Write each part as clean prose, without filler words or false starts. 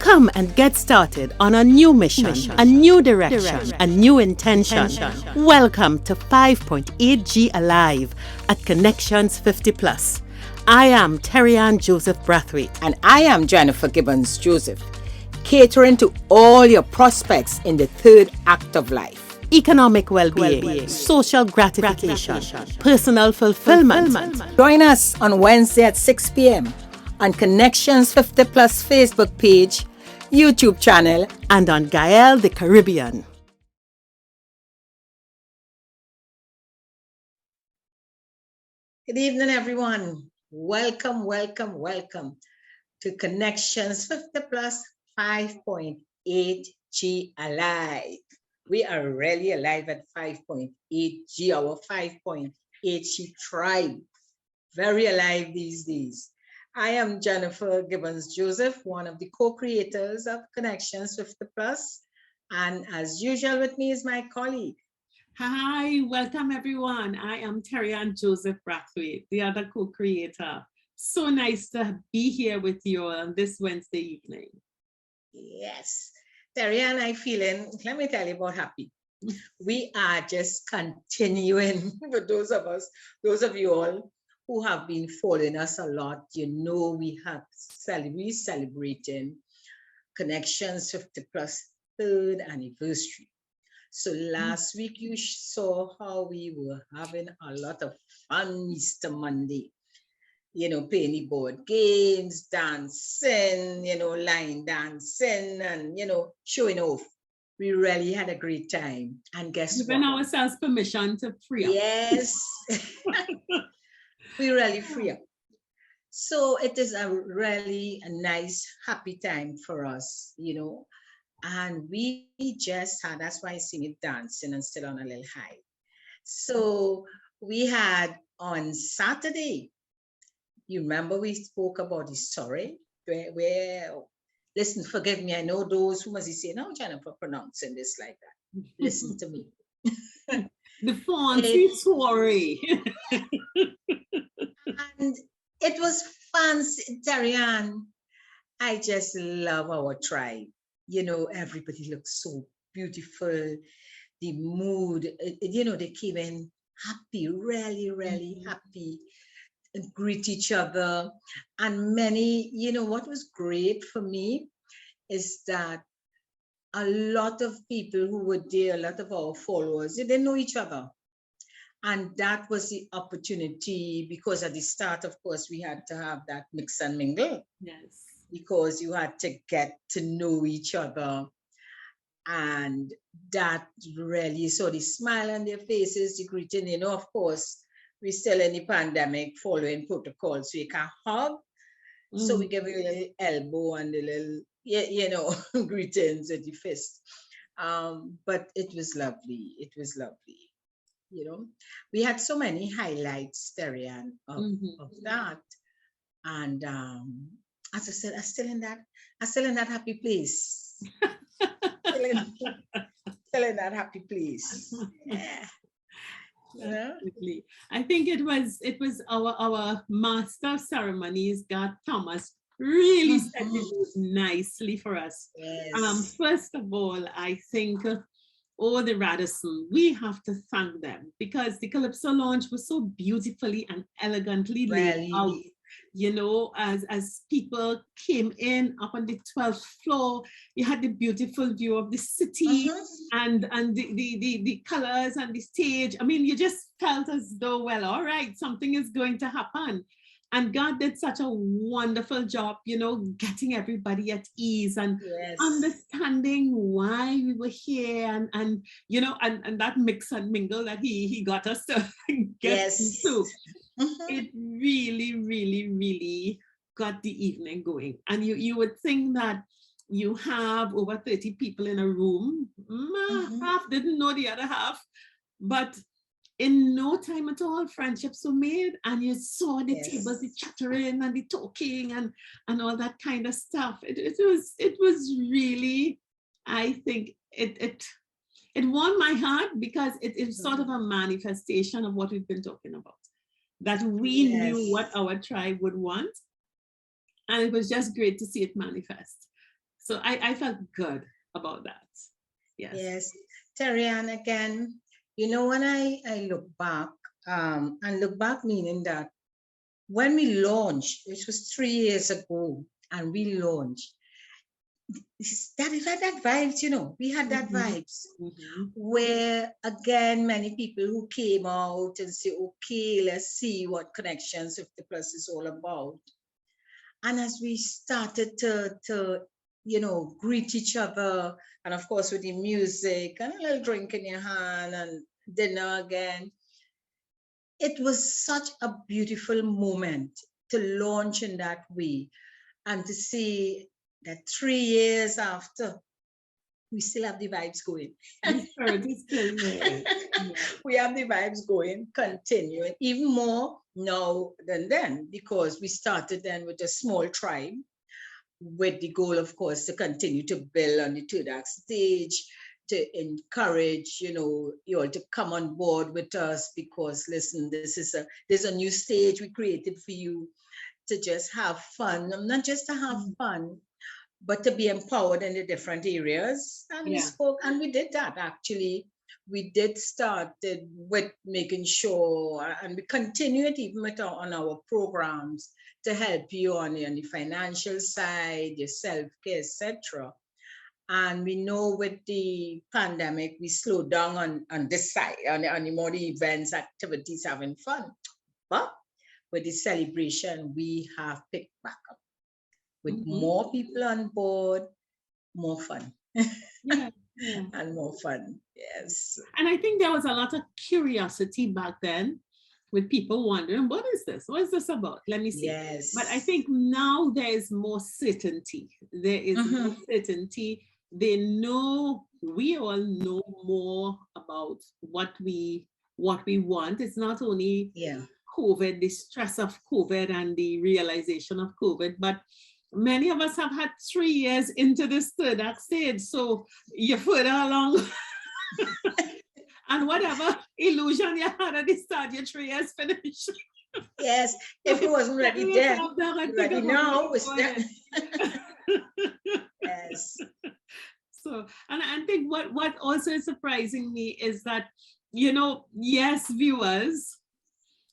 Come and get started on a new mission, a new direction, a new intention. Welcome to 5.8G Alive at Connections 50 Plus. I am Terry-Ann Joseph Brathwaite. And I am Jennifer Gibbons Joseph, catering to all your prospects in the third act of life. Economic well-being, social gratification, personal fulfillment. Join us on Wednesday at 6 p.m. on Connections 50 Plus Facebook page, YouTube channel, and on Gael the Caribbean. Good evening, everyone. Welcome to Connections 50 Plus 5.8G Alive. We are really alive at 5.8G, our 5.8G tribe. Very alive these days. I am Jennifer Gibbons Joseph, one of the co-creators of Connections 50 Plus. And as usual with me is my colleague. Hi, welcome everyone. I am Terry-Ann Joseph Brathwaite, the other co-creator. So nice to be here with you on this Wednesday evening. Yes, Terry-Ann, I'm feeling, let me tell you about happy. We are just continuing for those of you all who have been following us a lot. You know, we celebrating Connections 50 Plus third anniversary. So last week you saw how we were having a lot of fun Easter Monday. You know, playing the board games, dancing, you know, line dancing, and, you know, showing off. We really had a great time. And guess what? Giving ourselves permission to free up. Yes. We really free up. So it is a really nice, happy time for us, you know. And we just had, that's why I see me dancing and still on a little high. So we had on Saturday, you remember we spoke about the Soiree, where listen, forgive me, I know those who must be saying, "No, Jennifer, pronouncing this like that." Listen to me. The fancy Soiree. And it was fancy, Terry-Ann. I just love our tribe. You know, everybody looks so beautiful. The mood, you know, they came in happy, really happy, and greet each other. And many, you know, what was great for me is that a lot of people who were there, a lot of our followers, they didn't know each other. And that was the opportunity, because at the start, of course, we had to have that mix and mingle. Yes. Because you had to get to know each other. And that really saw the smile on their faces, the greeting, you know, of course, we're still in the pandemic following protocol, so you can't hug. So we give you a little elbow and a little, you know, greetings with the fist. But it was lovely. It was lovely. You know, we had so many highlights, Terry-Ann, of that. And as I said, I'm still in that happy place. still in that happy place. Yeah. Absolutely. I think it was our master of ceremonies, God Thomas, really set it nicely for us. Yes. First of all, I think the Radisson, we have to thank them, because the Calypso launch was so beautifully and elegantly laid out. You know, as people came in up on the 12th floor, you had the beautiful view of the city and the colors and the stage. I mean, you just felt as though, well, all right, something is going to happen. And God did such a wonderful job, you know, getting everybody at ease and understanding why we were here, and you know, and that mix and mingle that he got us to get into. It really got the evening going. And you would think that you have over 30 people in a room, half didn't know the other half, but in no time at all, friendships were made, and you saw the tables, the chattering and the talking and all that kind of stuff. It was really, I think it warmed my heart, because it's sort of a manifestation of what we've been talking about. That we knew what our tribe would want, and it was just great to see it manifest. So I felt good about that. Yes. Yes. Terry-Ann, again, you know, when I look back, and look back meaning that when we launched, which was 3 years ago, and we launched, that vibes, you know, we had that vibes where, again, many people who came out and say, okay, let's see what Connections 50 Plus is all about. And as we started to you know, greet each other, and of course with the music and a little drink in your hand and dinner again, it was such a beautiful moment to launch in that way and to see that 3 years after, we still have the vibes going. We have the vibes going, continuing, even more now than then, because we started then with a small tribe, with the goal, of course, to continue to build on the TUDAC stage, to encourage, you know, you all to come on board with us, because listen, there's a new stage we created for you to just have fun, not just to have fun, but to be empowered in the different areas. And we spoke, and we did that actually. We did start with making sure, and we continue it even with on our programs to help you on the financial side, your self-care, etc. And we know with the pandemic, we slowed down on this side, on the more the events, activities, having fun. But with the celebration, we have picked back up with more people on board, more fun. And more fun. Yes. And I think there was a lot of curiosity back then, with people wondering, what is this? What is this about? Let me see. Yes. But I think now there is more certainty. There is more certainty. They know, we all know more about what we want. It's not only COVID, the stress of COVID and the realization of COVID, but many of us have had 3 years into this third act stage. So you're further along. And whatever illusion you had at the start, your 3 years finished. Yes, if it wasn't ready then, ready now. Yes. So, and I think what also is surprising me is that, you know, yes, viewers,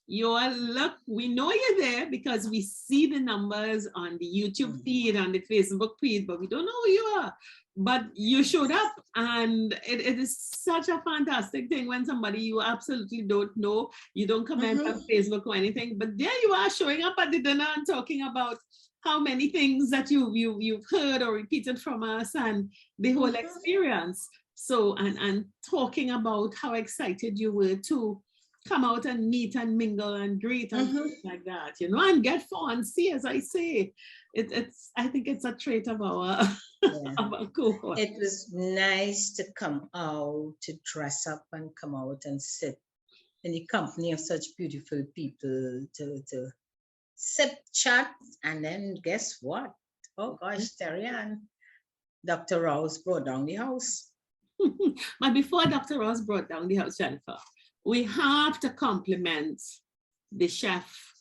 you all look, we know you're there because we see the numbers on the YouTube feed, on the Facebook feed, but we don't know who you are. But you showed up, and it is such a fantastic thing when somebody you absolutely don't know, you don't comment on Facebook or anything, but there you are showing up at the dinner and talking about how many things that you've heard or repeated from us and the whole experience. So, and talking about how excited you were to come out and meet and mingle and greet and things like that, you know, and get fun. See, as I say, it's I think it's a trait of our, of our cohort. It was nice to come out, to dress up and come out and sit in the company of such beautiful people, to sip, chat, and then guess what? Oh gosh, Terry-Ann, Dr. Rouse brought down the house. But before Dr. Rouse brought down the house, Jennifer, we have to compliment the chef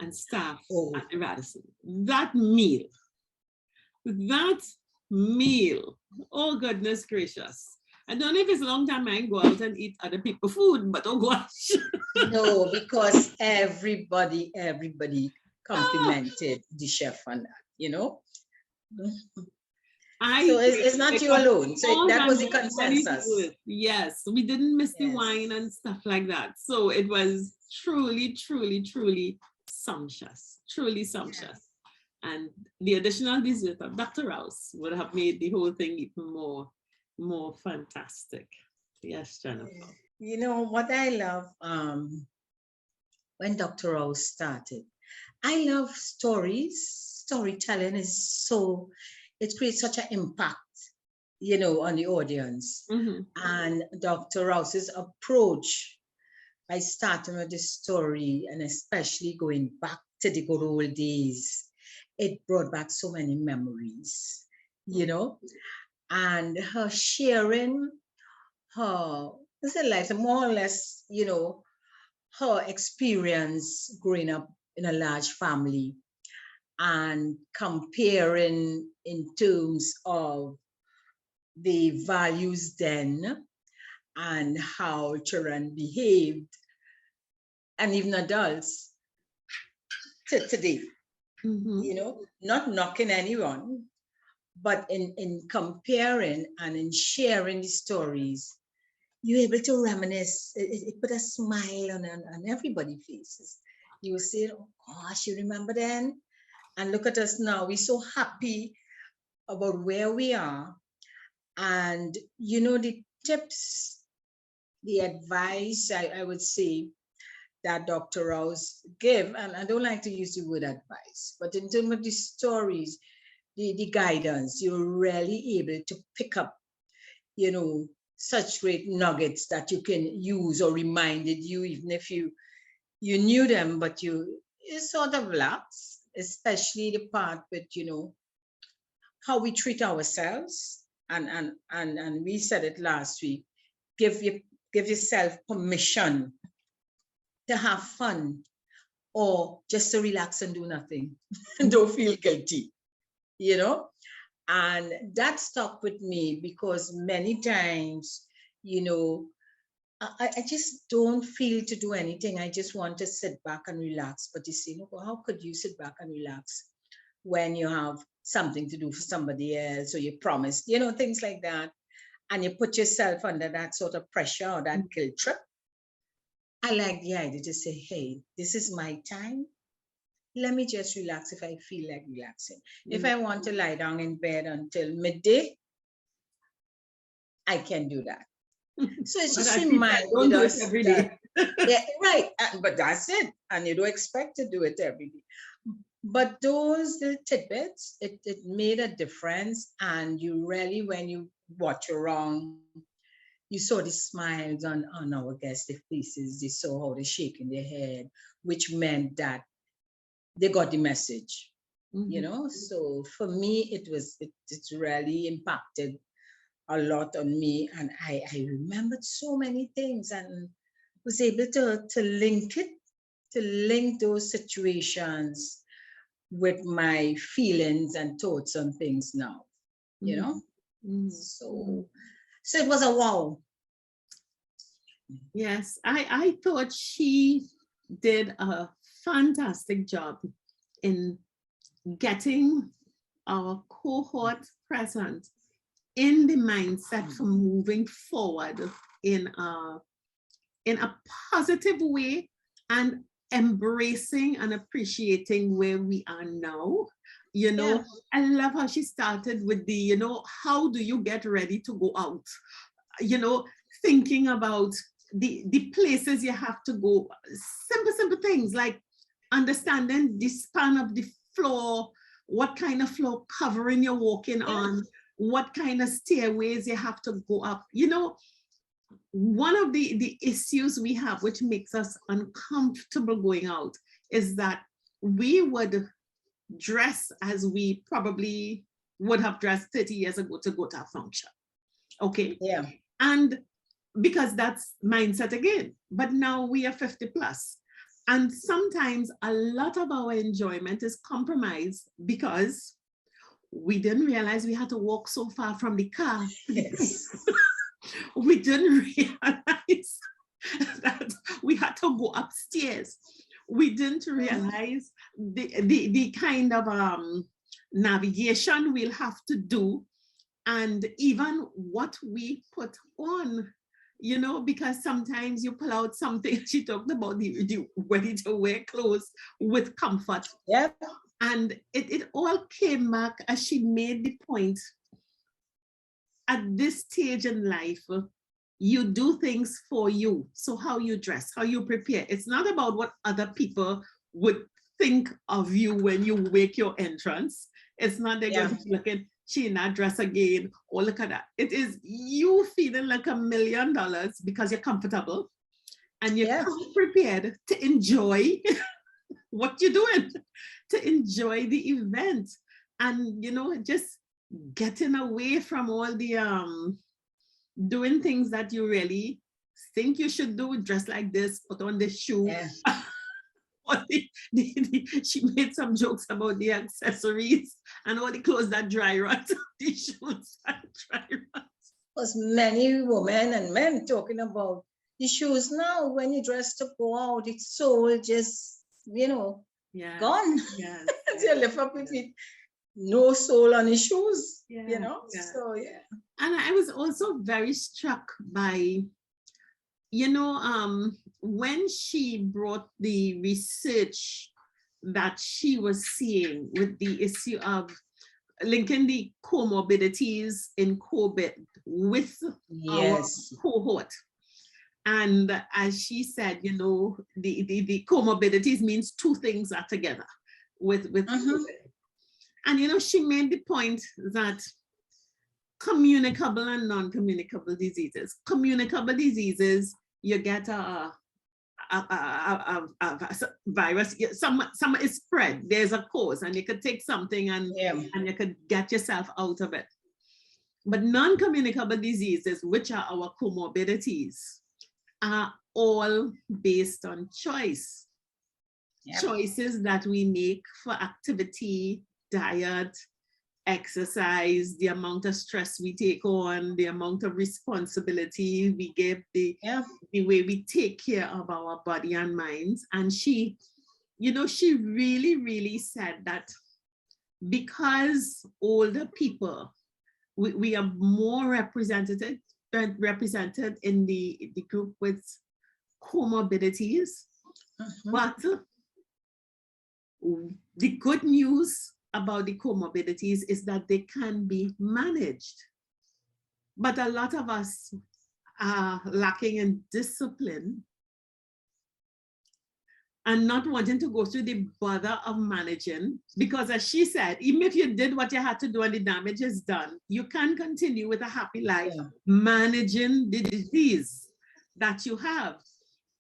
and staff at the Radisson. That meal, oh goodness gracious. I don't know if it's a long time I go out and eat other people's food, but oh gosh. No, because everybody complimented the chef on that, you know? So it's not you alone. So that was the consensus. Yes, we didn't miss the wine and stuff like that. So it was truly, truly, truly sumptuous. Truly sumptuous. And the additional dessert of Dr. Rouse would have made the whole thing even more fantastic. Yes, Jennifer. You know what I love when Dr. Rouse started? I love stories. Storytelling is so, it creates such an impact, you know, on the audience. And Dr. Rouse's approach by starting with the story, and especially going back to the good old days, it brought back so many memories, you know, and her sharing her life, more or less, you know, her experience growing up in a large family, and comparing in terms of the values then and how children behaved, and even adults today. You know, not knocking anyone, but in comparing and in sharing the stories, you're able to reminisce. It put a smile on everybody's faces. You say, oh gosh, you remember then? And look at us now. We're so happy about where we are. And, you know, the tips, the advice, I would say, that Dr. Rouse give, and I don't like to use the word advice, but in terms of the stories, the guidance, you're really able to pick up, you know, such great nuggets that you can use or reminded you, even if you knew them, but you sort of lapse, especially the part with, you know, how we treat ourselves. And we said it last week, give yourself permission to have fun or just to relax and do nothing and don't feel guilty, you know? And that stuck with me because many times, you know, I just don't feel to do anything. I just want to sit back and relax. But you see, no, how could you sit back and relax when you have something to do for somebody else or you promised, you know, things like that. And you put yourself under that sort of pressure or that guilt trip. I like the idea to say, hey, this is my time. Let me just relax if I feel like relaxing. If I want to lie down in bed until midday, I can do that. So it's just reminding us every day. Yeah, right. But that's it. And you don't expect to do it every day. But those little tidbits, it made a difference. And you really, when you watch around, you saw the smiles on our guests' faces. They saw how they're shaking their head, which meant that they got the message, you know? So for me, it's really impacted a lot on me. And I remembered so many things and was able to link those situations with my feelings and thoughts on things now, you know? So it was a wow. Yes, I thought she did a fantastic job in getting our cohort present in the mindset for moving forward in a positive way and embracing and appreciating where we are now. You know, yeah. I love how she started with the, you know, how do you get ready to go out? You know, thinking about the places you have to go, simple things like understanding the span of the floor, what kind of floor covering you're walking on, what kind of stairways you have to go up. You know, one of the issues we have, which makes us uncomfortable going out, is that we would dress as we probably would have dressed 30 years ago to go to a function. Okay. Yeah. And because that's mindset again. But now we are 50 plus. And sometimes a lot of our enjoyment is compromised because we didn't realize we had to walk so far from the car. Yes. We didn't realize that we had to go upstairs. We didn't realize the kind of navigation we'll have to do, and even what we put on, you know, because sometimes you pull out something. She talked about the ready to wear clothes with comfort. Yeah. And it all came back as she made the point. At this stage in life, you do things for you. So how you dress, how you prepare. It's not about what other people would think of you when you make your entrance. It's not they're going to be looking, she in that dress again, or look at that. It is you feeling like $1 million because you're comfortable and you're prepared to enjoy what you're doing, to enjoy the event. And, you know, just getting away from all the doing things that you really think you should do, dress like this, put on this shoe. She made some jokes about the accessories and all the clothes that dry rot, the shoes that dry rot. Was many women and men talking about the shoes now. When you dress to go out, it's so just, Yeah. gone. Yeah. You lift up your feet, no sole on his shoes, Yeah. So yeah. And I was also very struck by, when she brought the research that she was seeing with the issue of linking the comorbidities in COVID with our cohort. And as she said, the comorbidities means two things are together with COVID. And, she made the point that communicable and non-communicable diseases. Communicable diseases, you get a virus, some is spread, there's a cause, and you could take something and you could get yourself out of it. But non-communicable diseases, which are our comorbidities, are all based on choice. Choices that we make for activity, diet, exercise, the amount of stress we take on, the amount of responsibility we give, the way we take care of our body and minds. And she, she really, really said that because older people, we are more represented in the group with comorbidities. But the good news about the comorbidities is that they can be managed. But a lot of us are lacking in discipline and not wanting to go through the bother of managing, because as she said, even if you did what you had to do and the damage is done, you can continue with a happy life managing the disease that you have.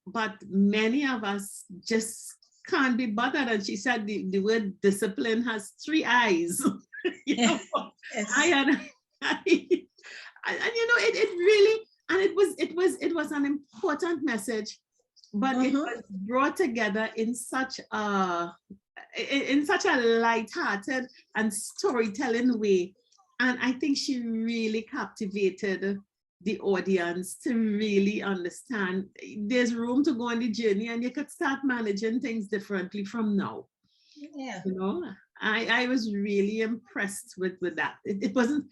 But many of us just can't be bothered. And she said the word discipline has 3 eyes. It really, and it was an important message, but it was brought together in such a light-hearted and storytelling way. And I think she really captivated the audience to really understand there's room to go on the journey, and you could start managing things differently from now. I was really impressed with that. It wasn't,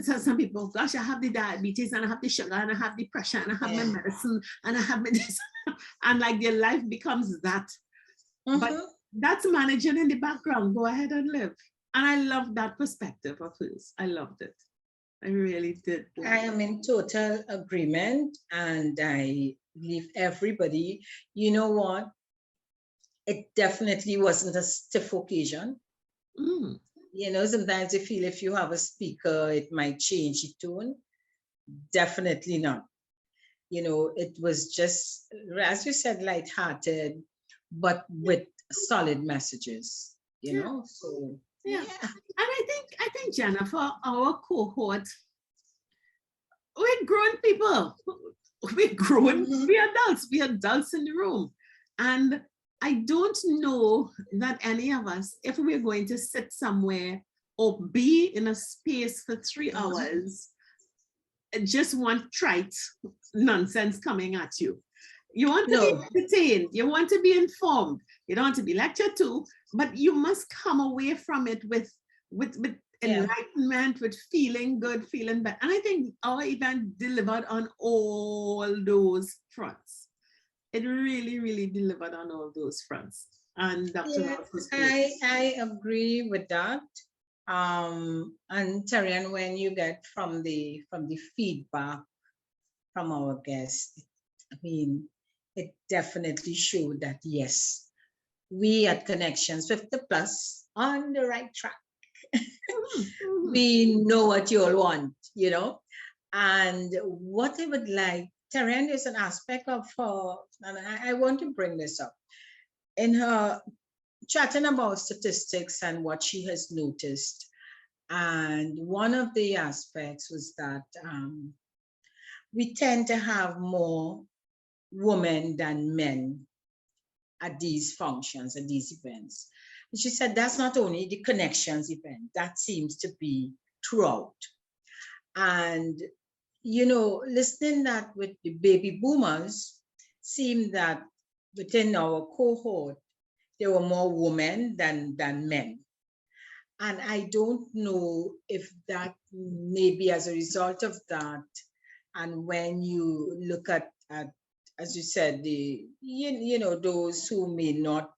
some people, gosh, I have the diabetes and I have the sugar and I have the pressure and I have my medicine and I have my this, and like their life becomes that. But that's managing in the background. Go ahead and live. And I love that perspective of hers. I loved it. I really did. I am in total agreement, and I believe everybody, you know what? It definitely wasn't a stiff occasion. Sometimes you feel if you have a speaker, it might change the tone. Definitely not. It was just, as you said, lighthearted, but with solid messages, so. Yeah. And I think Jennifer, our cohort, we're grown people. We're grown, we're adults in the room. And I don't know that any of us, if we're going to sit somewhere or be in a space for 3 hours, just want trite nonsense coming at you. You want to be entertained, you want to be informed, you don't want to be lectured to, but you must come away from it with enlightenment, with feeling good, feeling better. And I think our event delivered on all those fronts. It really, really delivered on all those fronts. And Dr. Rouse was great. I agree with that. And Tarian, when you get from the feedback from our guests, I mean, it definitely showed that yes, we at Connections 50 Plus on the right track. We know what you all want, and what I would like, Tarian, is an aspect of her, and I want to bring this up in her chatting about statistics and what she has noticed. And one of the aspects was that we tend to have more women than men at these functions, at these events. And she said that's not only the Connections event, that seems to be throughout. And, listening that with the baby boomers, seemed that within our cohort, there were more women than men. And I don't know if that may be as a result of that. And when you look at as you said, the those who may not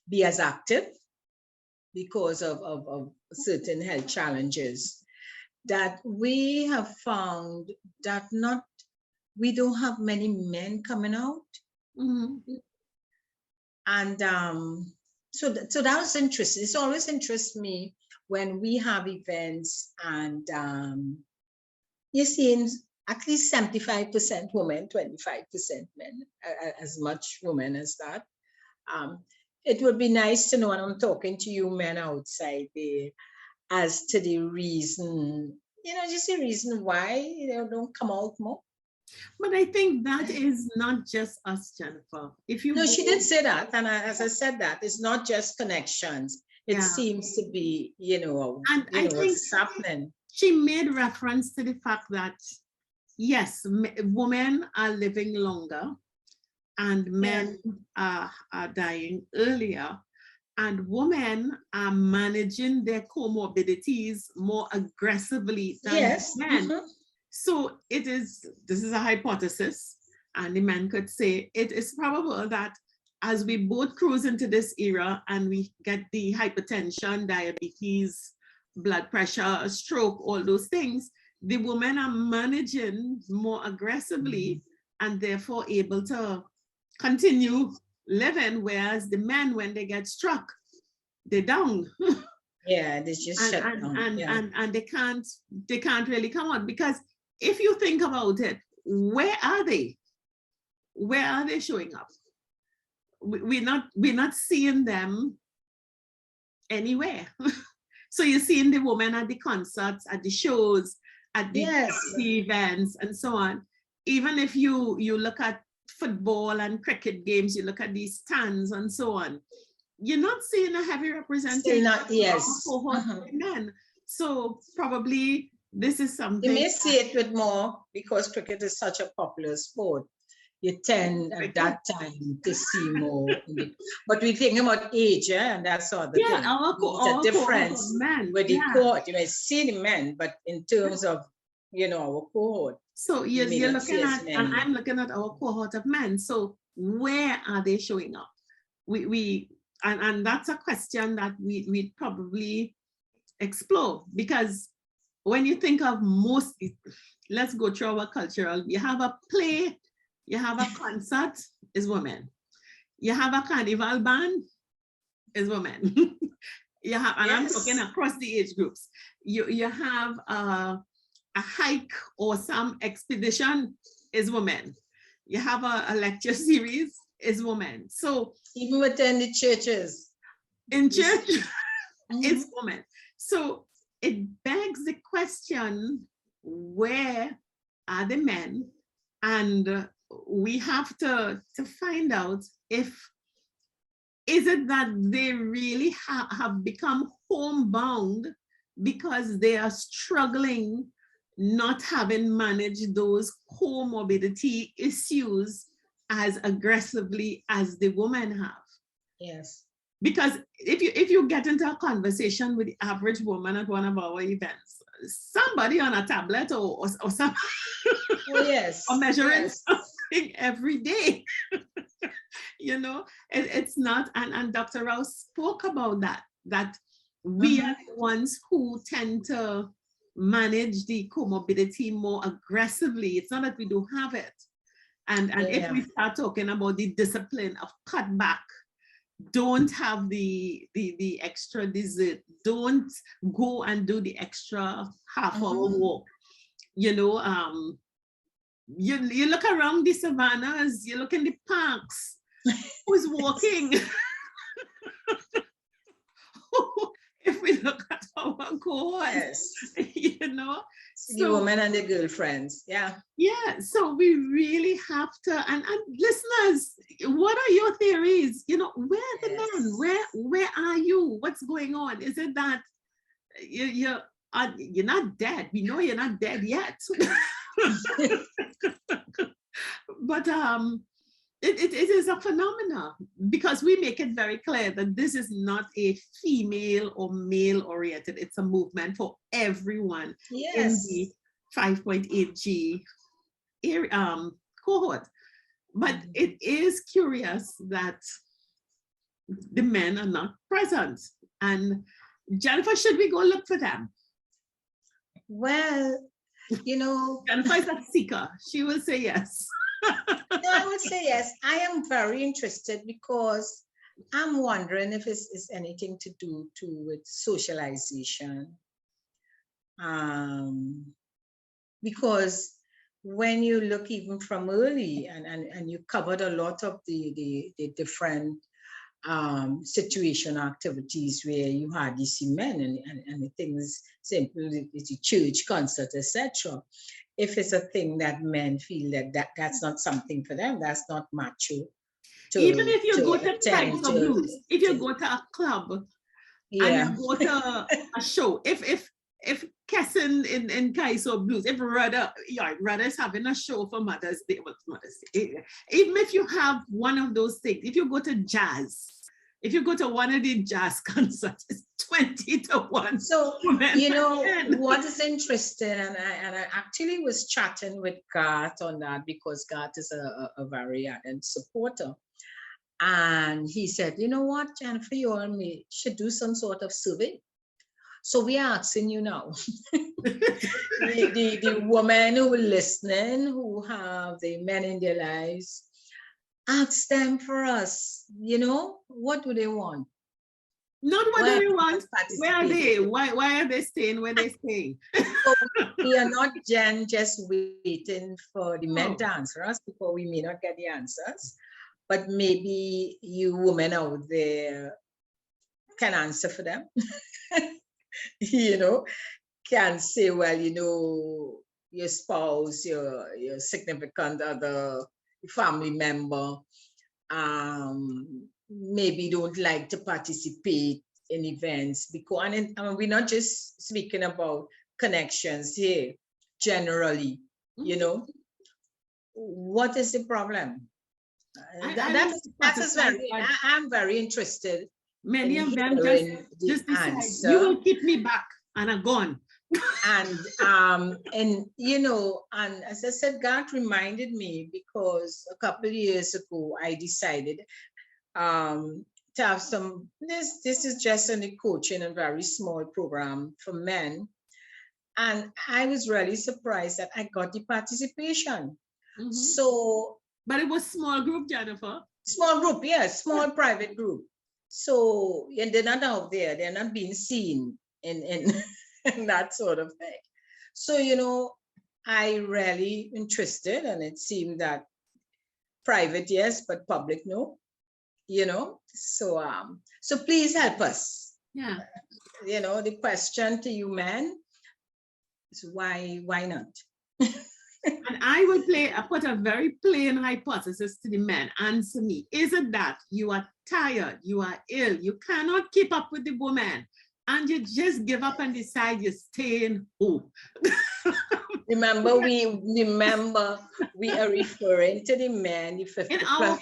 be as active because of certain health challenges, that we have found that we don't have many men coming out. Mm-hmm. And so that was interesting. It always interests me when we have events and you see at least 75% women, 25% men, as much women as that. It would be nice to know, and I'm talking to you men outside there, as to the reason, just the reason why don't come out more. But I think that is not just us, Jennifer. No, she did say that, and as I said that, it's not just Connections. It seems to be, and I think what's happening. She made reference to the fact that, yes, women are living longer and men are dying earlier, and women are managing their comorbidities more aggressively than men. Mm-hmm. So this is a hypothesis, and the man could say it is probable that as we both cruise into this era and we get the hypertension, diabetes, blood pressure, stroke, all those things, the women are managing more aggressively and therefore able to continue living, whereas the men, when they get struck, they're down. Yeah, they just shut down. And they can't really come out, because if you think about it, where are they? Where are they showing up? We're not seeing them anywhere. So you're seeing the women at the concerts, at the shows, at the events, and so on. Even if you look at football and cricket games, you look at these stands and so on, you're not seeing a heavy representation of men. So probably this is something. You may see it with more, because cricket is such a popular sport. You tend at that time to see more. But we think about age, and that sort of thing. Our difference with the cohort. You may see the men, but in terms of our cohort. So you're looking at, and I'm looking at our cohort of men. So where are they showing up? And that's a question that we probably explore, because when you think of most, let's go through our cultural. You have a play. You have a concert, is women. You have a carnival band, is women. You have, and I'm talking across the age groups. You have a hike or some expedition, is women. You have a lecture series, is women. So even within the churches. In church, it's women. So it begs the question, where are the men? And we have to find out is it that they really have become homebound because they are struggling, not having managed those comorbidity issues as aggressively as the women have. Yes. Because if you get into a conversation with the average woman at one of our events, somebody on a tablet or some or measuring something every day. It's not, and Dr. Rouse spoke about that we are the ones who tend to manage the comorbidity more aggressively. It's not that we don't have it. And if we start talking about the discipline of cut back, don't have the extra dessert, don't go and do the extra half-hour walk. You look around the savannas, you look in the parks, who's walking? If we look at our cohorts, you know. The women and the girlfriends, yeah. Yeah, so we really have to, and listeners, what are your theories? You know, where are the men? Where are you? What's going on? Is it that you're not dead? We know you're not dead yet. But it is a phenomenon, because we make it very clear that this is not a female or male oriented. It's a movement for everyone in the 5.8G cohort. But it is curious that the men are not present. And Jennifer, should we go look for them? Well, you know, Jennifer is a seeker. She will say yes. No, I would say yes. I am very interested, because I'm wondering if it's anything to do with socialization. Because when you look even from early, and you covered a lot of the different situation activities where you hardly see men, and the things simple, the church concert, etc. If it's a thing that men feel that's not something for them, that's not macho. Even if you go to Kaiso Blues, if you go to a club, and you go to a show, if Kesson in Kaiso Blues, if Rudder is having a show for Mother's Day, even if you have one of those things, if you go to jazz, if you go to one of the jazz concerts, it's 20 to 1. So, you know, what is interesting, and I actually was chatting with Garth on that, because Garth is a very ardent supporter. And he said, you know what, Jennifer, you and me should do some sort of survey. So we are asking you now, the women who are listening, who have the men in their lives, ask them for us, you know, what do they want? Not what do they want, where are they? Why are they staying where they're staying? So we are not, Jen, just waiting for the men to answer us, because we may not get the answers. But maybe you women out there can answer for them. You know, can say, well, you know, your spouse, your significant other, family member, maybe don't like to participate in events, because, and we're not just speaking about connections here, generally, you know, what is the problem? I'm very interested. Many of them just decide, you will keep me back, and I'm gone. And you know, and as I said, God reminded me, because a couple of years ago I decided to have some, this is just in the coaching, a very small program for men, and I was really surprised that I got the participation. So, but it was small group, Jennifer. Small group, yes, small private group. So, and they're not out there, they're not being seen in that sort of thing. So, you know, I really interested, and it seemed that private, yes, but public, no, you know. So, so please help us. Yeah. You know, the question to you men is why not? And I will put a very plain hypothesis to the men. Answer me. Is it that you are tired, you are ill, you cannot keep up with the woman, and you just give up and decide you're staying home? Remember, we are referring to the men, the 50 plus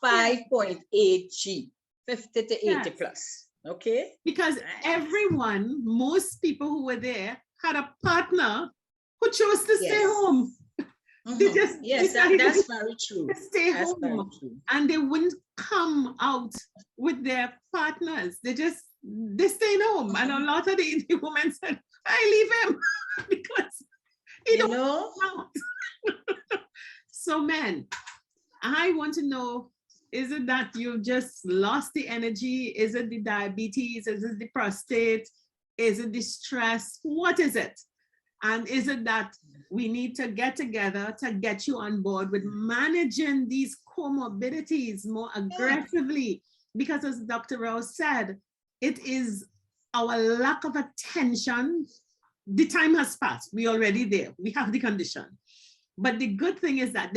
5.8G, 50 to 80 plus. Okay? Because everyone, most people who were there had a partner who chose to stay home. They just that's very true. Stay home, and they wouldn't come out with their partners. They stayed home, and a lot of the women said, "I leave him because he don't know." So, men, I want to know: is it that you've just lost the energy? Is it the diabetes? Is it the prostate? Is it the stress? What is it? And is it that we need to get together to get you on board with managing these comorbidities more aggressively? Because as Dr. Rouse said, it is our lack of attention the time has passed. We're already there. We have the condition. But the good thing is that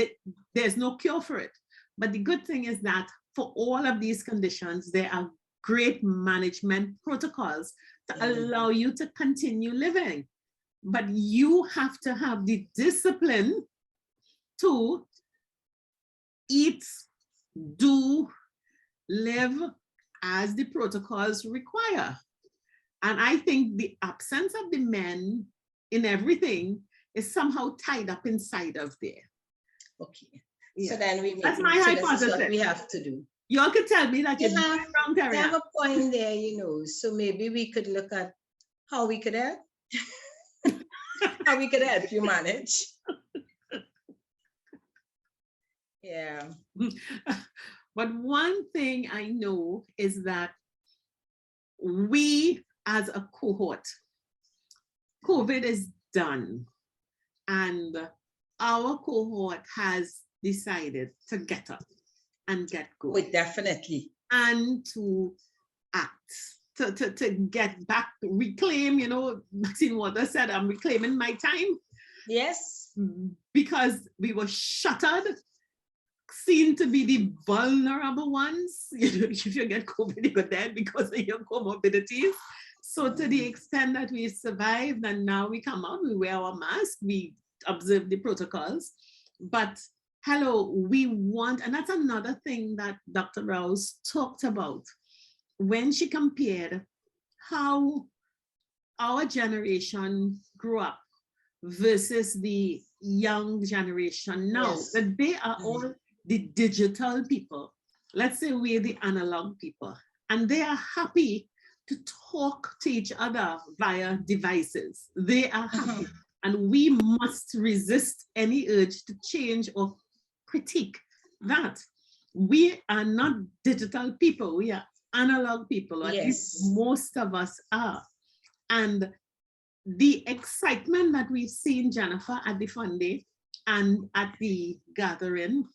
there's no cure for it. But the good thing is that for all of these conditions, there are great management protocols to allow you to continue living. But you have to have the discipline to eat, do, live as the protocols require. And I think the absence of the men in everything is somehow tied up inside of there. Okay. Yeah. So then that's my hypothesis. This is what we have to do. You all could tell me that you're wrong, Terry. I have a point there, so maybe we could look at how we could help. How we could help you manage. Yeah. But one thing I know is that we as a cohort, COVID is done. And our cohort has decided to get up and get going. Oh, definitely. And to act, to get back, reclaim, Maxine Waters said, I'm reclaiming my time. Yes. Because we were shuttered, seen to be the vulnerable ones. If you get COVID, you go dead because of your comorbidities. So to the extent that we survived and now we come out, we wear our mask, we observe the protocols. But hello, we want, and that's another thing that Dr. Rouse talked about when she compared how our generation grew up versus the young generation now. Yes. That they are all the digital people. Let's say we're the analog people, and they are happy to talk to each other via devices. They are happy. And we must resist any urge to change or critique that. We are not digital people, we are analog people, or at least most of us are. And the excitement that we've seen, Jennifer, at the Fun Day and at the gathering,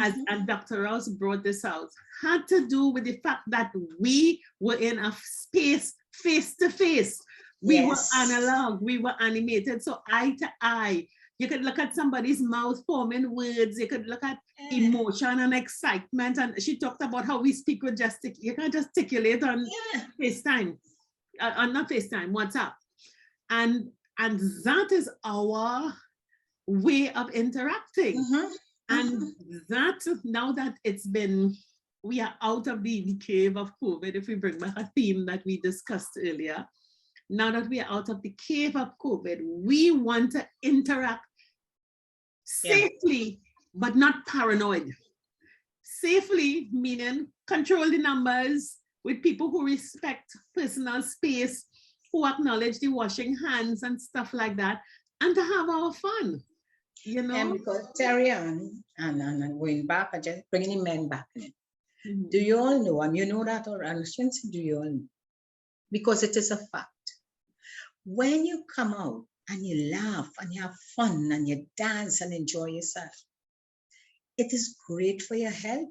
as Dr. Rouse brought this out, had to do with the fact that we were in a space face to face. We were analog, we were animated, so eye to eye. You could look at somebody's mouth forming words, you could look at emotion and excitement. And she talked about how we speak with you can't gesticulate on FaceTime, not FaceTime, WhatsApp. And that is our way of interacting. And that, now that we are out of the cave of COVID, if we bring back a theme that we discussed earlier, now that we are out of the cave of COVID, we want to interact safely, but not paranoid. Safely, meaning control the numbers with people who respect personal space, who acknowledge the washing hands and stuff like that, and to have our fun. And because Terry and going back, I just bringing the men back in. Do you all know, and you know that, or I shouldn't say do you all know, because it is a fact. When you come out and you laugh and you have fun and you dance and enjoy yourself, it is great for your health,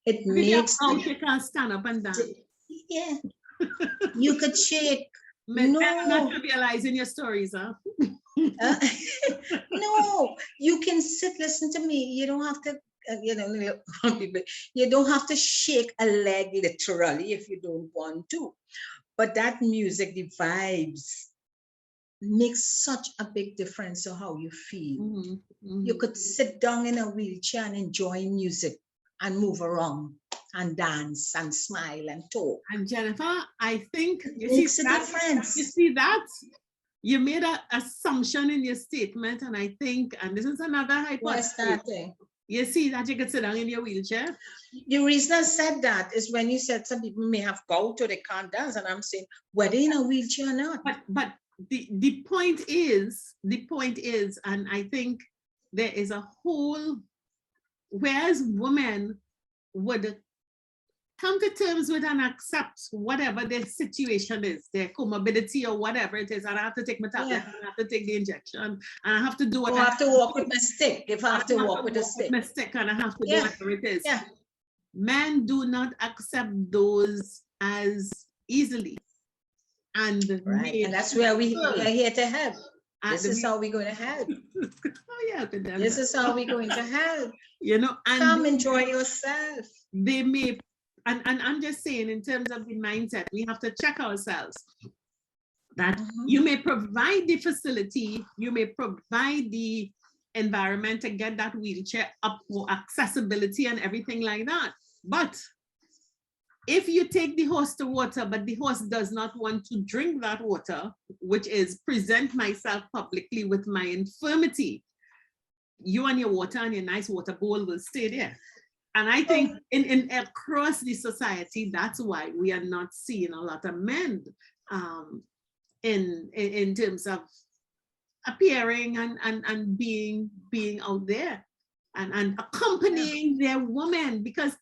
It makes you can't stand up and dance. Yeah. You could shake. No. Not trivializing your stories, huh? No, you can sit, listen to me. You don't have to, you don't have to shake a leg literally if you don't want to. But that music, the vibes, makes such a big difference to how you feel. You could sit down in a wheelchair and enjoy music and move around and dance and smile and talk. And Jennifer, I think it makes a difference. You see that? You made an assumption in your statement, and I think, and this is another hypothesis. You see that you could sit down in your wheelchair? The reason I said that is when you said some people may have gout or they can't dance, and I'm saying, whether in a wheelchair or not. But the point is, and I think there is a whole, whereas women would come to terms with and accept whatever their situation is, their comorbidity or whatever it is, and I have to take my tablet, and I have to take the injection, and I have to do what I have to walk with my stick. If I have to walk with a stick. My stick, and I have to do whatever it is. Men do not accept those as easily. and Right. And that's where we are here to help. This is how we're going to help. Oh, yeah, This is how we're going to help. You know, and come enjoy yourself. They may, and I'm just saying, in terms of the mindset, we have to check ourselves that you may provide the facility, you may provide the environment to get that wheelchair up for accessibility and everything like that. But if you take the horse to water, but the horse does not want to drink that water, which is present myself publicly with my infirmity, you and your water and your nice water bowl will stay there. And I think in across the society, that's why we are not seeing a lot of men in terms of appearing and being out there and accompanying their women, because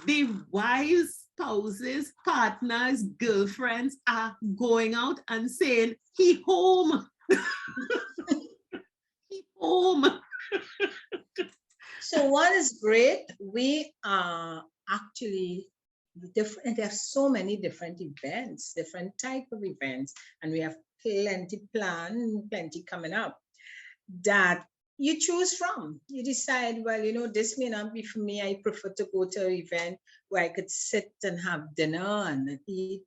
the wives, spouses, partners, girlfriends are going out and saying, he home. He home. So what is great, we are actually different. There are so many different events, different type of events, and we have plenty planned, plenty coming up that you choose from. You decide, well, you know, this may not be for me. I prefer to go to an event where I could sit and have dinner and eat,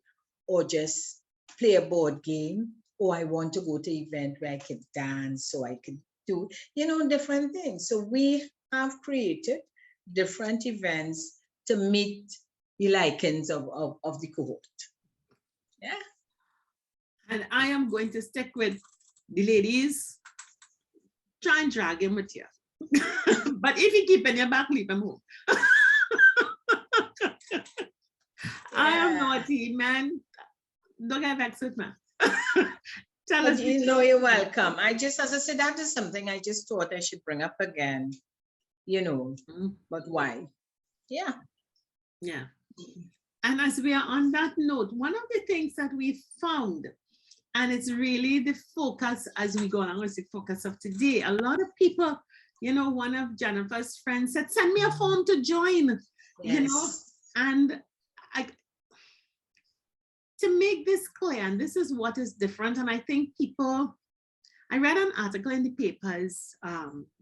or just play a board game, or I want to go to an event where I could dance, so I could do, you know, different things. So we have created different events to meet the likings of the cohort. Yeah. And I am going to stick with the ladies. Try and drag him with you. But if you keep in your back, leave him home. I am naughty, man. Don't get vexed with me. Tell us. You know, you're welcome. I just, as I said, that is something I just thought I should bring up again. You know, but why? Yeah. Yeah. And as we are on that note, one of the things that we found, and it's really the focus as we go along, it's the focus of today. A lot of people, you know, one of Jennifer's friends said, send me a form to join, you know, and to make this clear, and this is what is different. And I think people, I read an article in the papers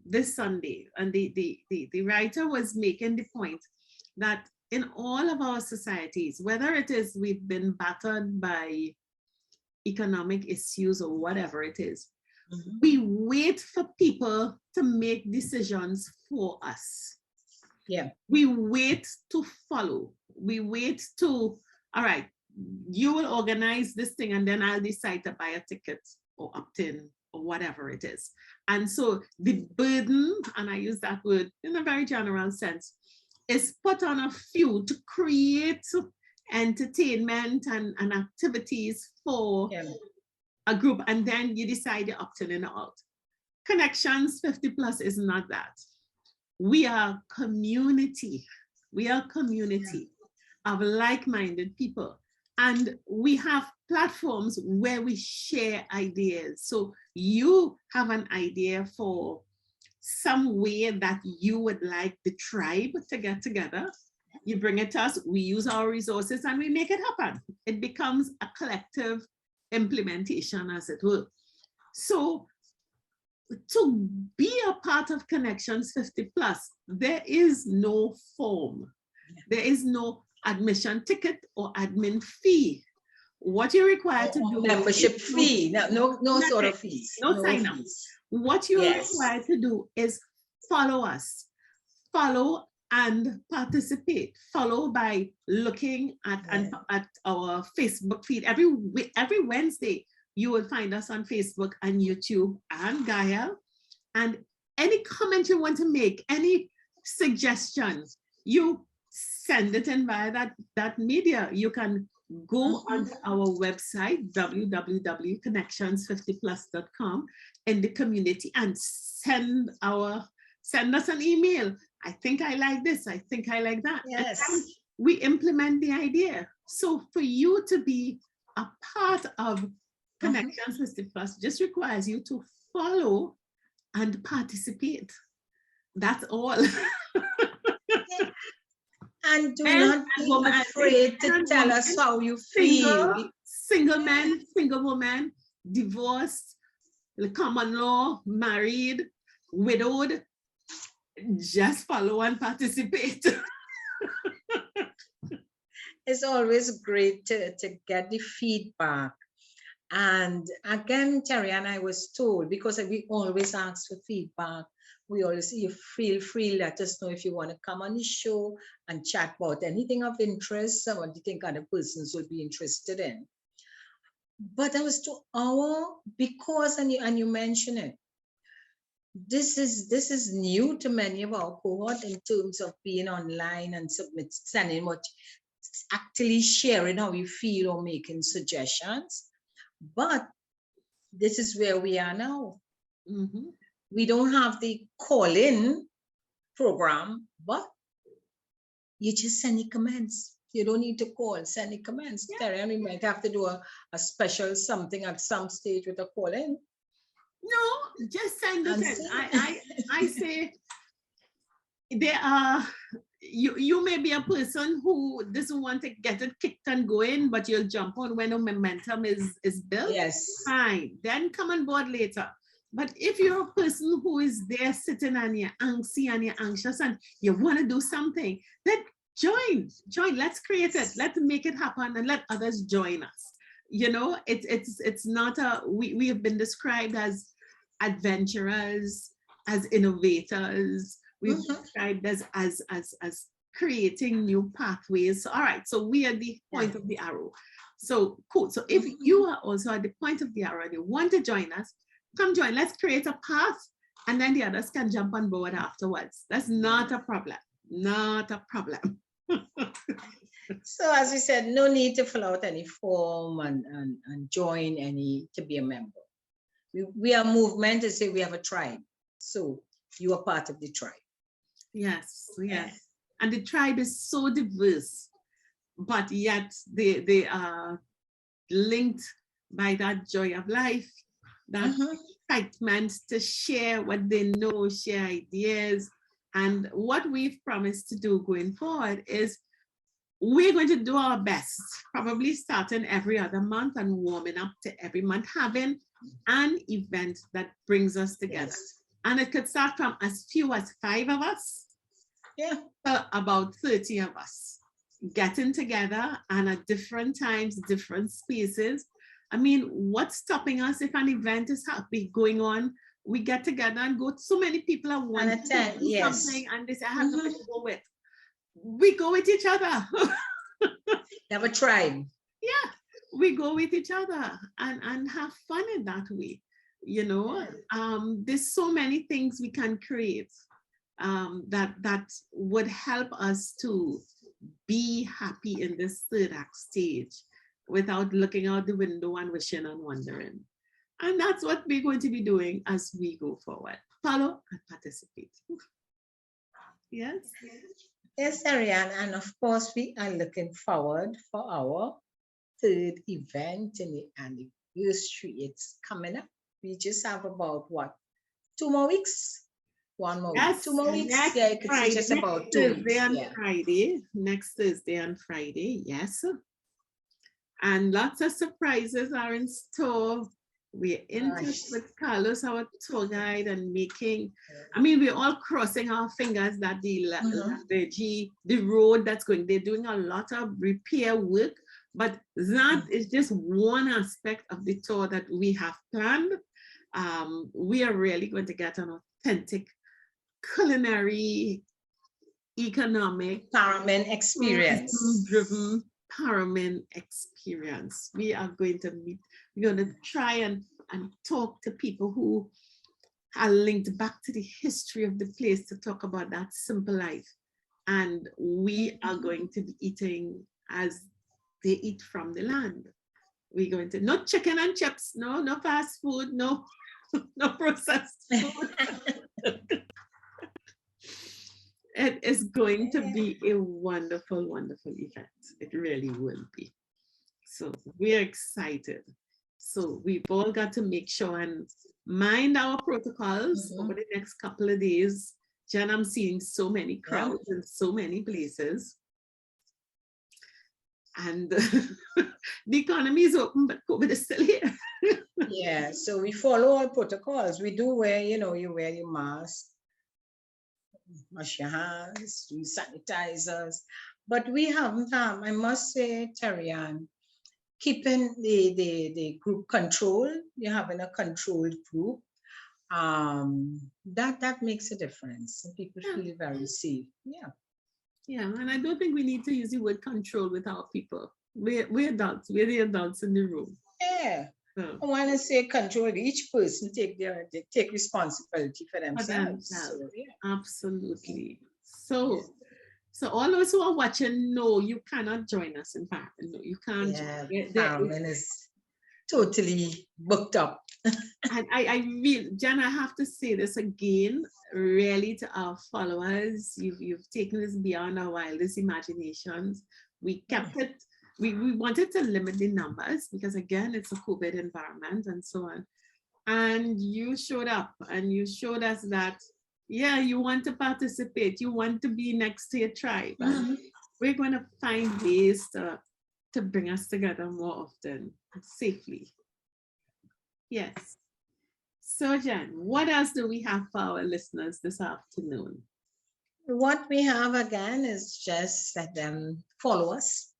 this Sunday, and the writer was making the point that in all of our societies, whether it is we've been battered by economic issues or whatever it is, we wait for people to make decisions for us. Yeah. We wait to follow. We wait to, all right, you will organize this thing and then I'll decide to buy a ticket or opt in or whatever it is. And so the burden, and I use that word in a very general sense, is put on a few to create entertainment and activities for a group, and then you decide you're opting in or out. CONEC-TIONS 50+ is not that. We are community. We are community of like-minded people. And we have platforms where we share ideas. So you have an idea for some way that you would like the tribe to get together. You bring it to us, we use our resources and we make it happen. It becomes a collective implementation, as it were. So to be a part of CONEC-TIONS 50+, there is no form. There is no admission ticket or admin fee. What you're required to do— membership fee, no sort of fees. No sign up. What you're required to do is follow us. Follow and participate. Follow by looking at our Facebook feed. Every Wednesday, you will find us on Facebook and YouTube and Gaia. And any comment you want to make, any suggestions, you send it in via that media. You can go onto our website, www.connection50plus.com, in the community and send us an email. I think I like this. I think I like that. Yes. And we implement the idea. So for you to be a part of CONEC-TIONS 50+ just requires you to follow and participate. That's all. And do not be afraid to tell us how you feel. single men, single women, divorced, the common law, married, widowed, just follow and participate. It's always great to get the feedback. And again, Terry and I was told, because we always ask for feedback, we always say, feel free, let us know if you want to come on the show and chat about anything of interest, or what you think other persons would be interested in. But I was to because, and you mentioned it, this is new to many of our cohort in terms of being online and sending what, actually sharing how you feel or making suggestions. But this is where we are now. Mm-hmm. We don't have the call-in program, but you just send your comments. You don't need to call, send your comments. Yeah. Terry, we might have to do a special something at some stage with a call-in. No, just send it in. I say there are, you may be a person who doesn't want to get it kicked and going, but you'll jump on when the momentum is built. Yes. Fine. Then come on board later. But if you're a person who is there sitting and you're antsy and you're anxious and you want to do something, then join. Let's create it. Let's make it happen and let others join us. You know, it's not we have been described as adventurers, as innovators. We've described as creating new pathways. All right, so we are the point of the arrow. So cool. So if you are also at the point of the arrow and you want to join us, come join. Let's create a path, and then the others can jump on board afterwards. That's not a problem. Not a problem. So as we said, no need to fill out any form and join any to be a member. We are movement to say we have a tribe. So you are part of the tribe. Yes. And the tribe is so diverse, but yet they are linked by that joy of life, that excitement to share what they know, share ideas. And what we've promised to do going forward is we're going to do our best, probably starting every other month and warming up to every month, having an event that brings us together. Yes. And it could start from as few as 5 of us, to about 30 of us getting together and at different times, different spaces. I mean, what's stopping us if an event is going on? We get together and go. So many people are wanting to do something, and they say, I have nobody to go with. We go with each other. Have a tribe. Yeah, we go with each other and have fun in that way. You know, there's so many things we can create that would help us to be happy in this third act stage without looking out the window and wishing and wondering. And that's what we're going to be doing as we go forward. Follow and participate. Yes. Yes, Ariane, and of course we are looking forward for our third event in the anniversary. It's coming up. We just have about 2 more weeks? 1 more week, 2 more weeks. Yeah, you could say just about 2 weeks. Friday, next Thursday and Friday, yes. And lots of surprises are in store. We're in touch with Carlos, our tour guide, and we're all crossing our fingers that the road that's going, they're doing a lot of repair work, but that is just one aspect of the tour that we have planned. We are really going to get an authentic culinary, economic, Paramin experience. Driven Paramin experience. We are going to meet, we're going to try and talk to people who are linked back to the history of the place to talk about that simple life. And we are going to be eating as they eat from the land. We're going to, no chicken and chips, no fast food, no processed food. It is going to be a wonderful, wonderful event. It really will be. So we're excited. So we've all got to make sure and mind our protocols over the next couple of days. Jen, I'm seeing so many crowds in so many places. And The economy is open, but COVID is still here. Yeah, so we follow all protocols. We do wear, you wear your mask, wash your hands, use sanitizers. But we haven't, I must say, Terry-Ann, keeping the group control, you're having a controlled group, that makes a difference. People feel very safe. Yeah. Yeah, and I don't think we need to use the word control with our people. We're adults. We're the adults in the room. Yeah. So, I want to say control. Each person they take responsibility for for themselves. themselves. So, yeah. Absolutely. So all those who are watching, no, you cannot join us in fact. No, you can't. Yeah, There Parliament is totally booked up. and I really, Jan, I have to say this again, really, to our followers. You've taken this beyond our wildest imaginations. We kept it, we wanted to limit the numbers because again, it's a COVID environment and so on. And you showed up and you showed us that, yeah, you want to participate, you want to be next to your tribe. And we're going to find ways to bring us together more often, safely. Yes. So Jen, what else do we have for our listeners this afternoon? What we have again is just let them follow us,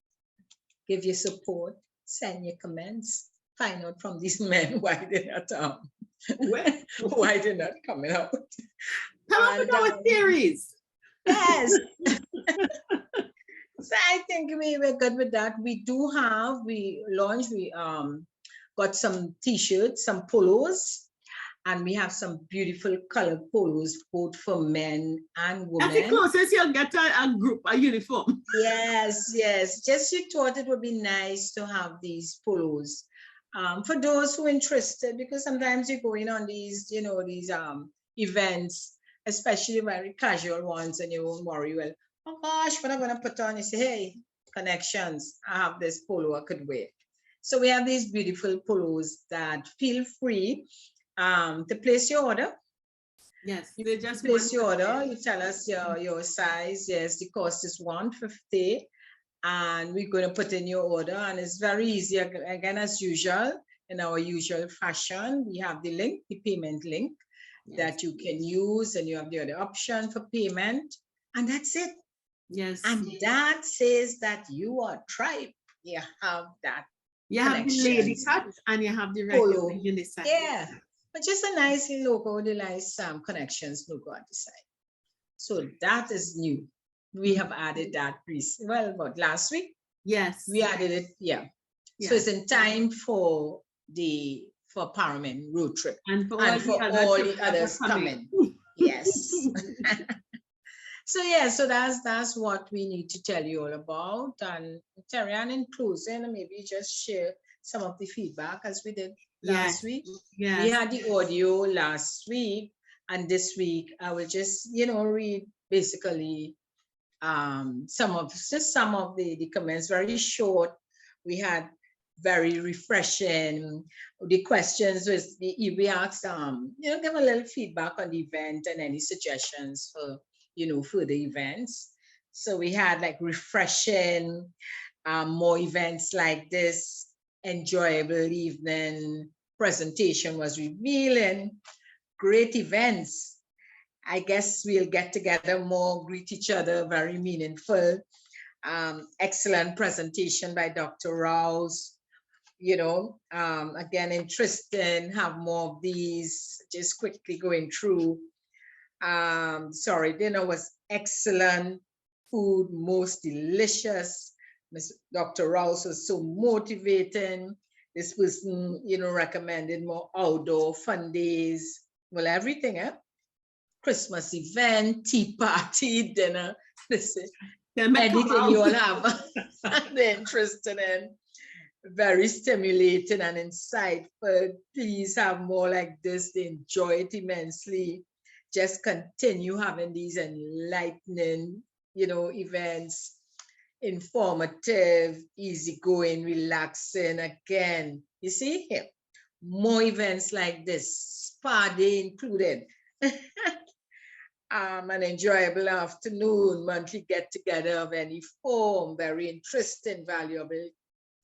give you support, send your comments, find out from these men why they're not why they're not coming out. Come up with our theories. Yes. So I think we're good with that. We got some t-shirts, some polos, and we have some beautiful colored polos, both for men and women. That's the closest you'll get a group, a uniform. Yes. Just you thought it would be nice to have these polos. For those who are interested, because sometimes you're going on these events, especially very casual ones, and you won't worry, well, oh gosh, what am I going to put on? You say, hey, connections, I have this polo I could wear. So we have these beautiful polos that feel free to place your order. Yes, you just place your order. You tell us your size. Yes, the cost is $150, and we're going to put in your order. And it's very easy. Again, as usual, in our usual fashion, we have the link, the payment link that you can use, and you have the other option for payment, and that's it. Yes, and that says that you are tribe. You have that. You have the lady cut and you have the regular unisex. Yeah, but just a nice logo, the nice connections logo on the side. So that is new. We have added that about last week. Yes, we added it. Yeah. So it's in time for Parliament road trip and for all the others coming. Yes. So that's what we need to tell you all about. And Terry-Ann, in closing, maybe just share some of the feedback as we did last week. Yes. We had the audio last week, and this week I will just read basically some of the comments, very short. We had very refreshing. The questions was we asked give a little feedback on the event and any suggestions for further events. So we had like refreshing, more events like this, enjoyable evening, presentation was revealing, great events. I guess we'll get together more, greet each other, very meaningful. Excellent presentation by Dr. Rouse. Again, interesting, have more of these, just quickly going through. Dinner was excellent, food most delicious. Dr. Rouse was so motivating. This person, recommended more outdoor fun days. Well, everything, Christmas event, tea party, dinner. Listen, anything you all have they're interested in. Very stimulating and insightful. Please have more like this. They enjoy it immensely. Just continue having these enlightening, events, informative, easygoing, relaxing. Again, you see here, more events like this, spa day included. An enjoyable afternoon, monthly get-together of any form, very interesting, valuable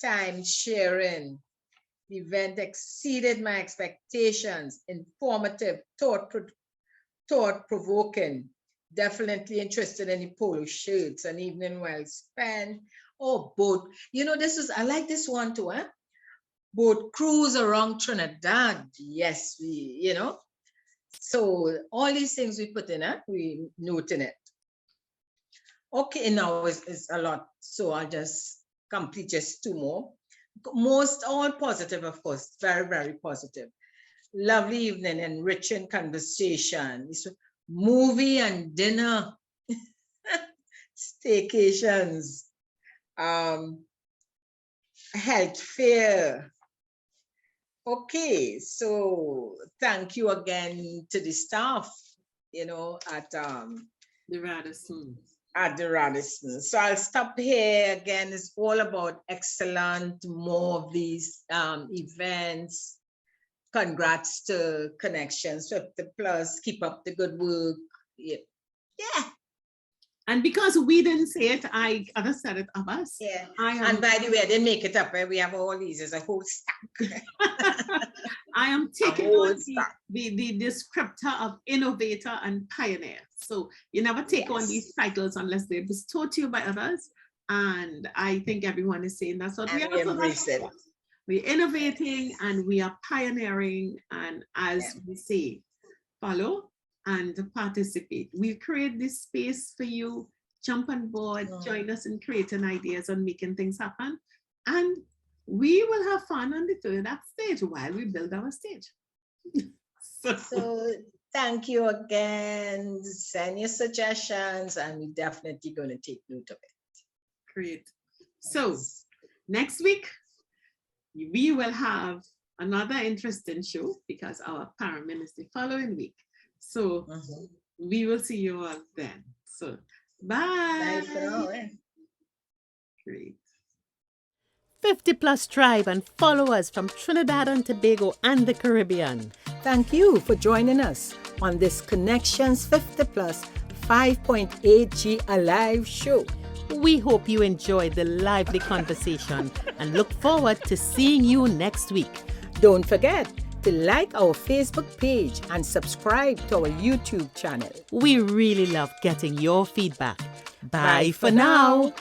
time sharing. The event exceeded my expectations. Informative, thought-provoking. Definitely interested in the polo shirts. An evening well spent. Oh, boat. I like this one too, huh? Boat cruise around Trinidad. Yes, So all these things we put in, we note in it. Okay, now it's a lot. So I'll just complete just 2 more. All positive, of course, very, very positive. Lovely evening, enriching conversation. It's movie and dinner, staycations, health fair. Okay, so thank you again to the staff, at The Radisson. At the Radisson. So I'll stop here. Again, it's all about excellent, more of these events. Congrats to Connections 50 Plus. Keep up the good work. Yeah. And because we didn't say it, I others said it of us. Yeah. And by the way, I didn't make it up. We have all these as a whole stack. I am taking on the descriptor of innovator and pioneer. So you never take on these titles unless they're bestowed to you by others. And I think everyone is saying that's what we are. Embrace it. We're innovating and we are pioneering. And as we say, follow and participate. We create this space for you. Jump on board, join us in creating ideas and making things happen. And we will have fun on the third act stage while we build our stage. So thank you again. Send your suggestions and we're definitely going to take note of it. Great. So next week, we will have another interesting show because our Paramin is the following week. So we will see you all then. So bye. Bye for now. Great. 50 Plus Tribe and followers from Trinidad and Tobago and the Caribbean. Thank you for joining us on this Connections 50 Plus 5.8G Alive show. We hope you enjoyed the lively conversation and look forward to seeing you next week. Don't forget to like our Facebook page and subscribe to our YouTube channel. We really love getting your feedback. Bye for now.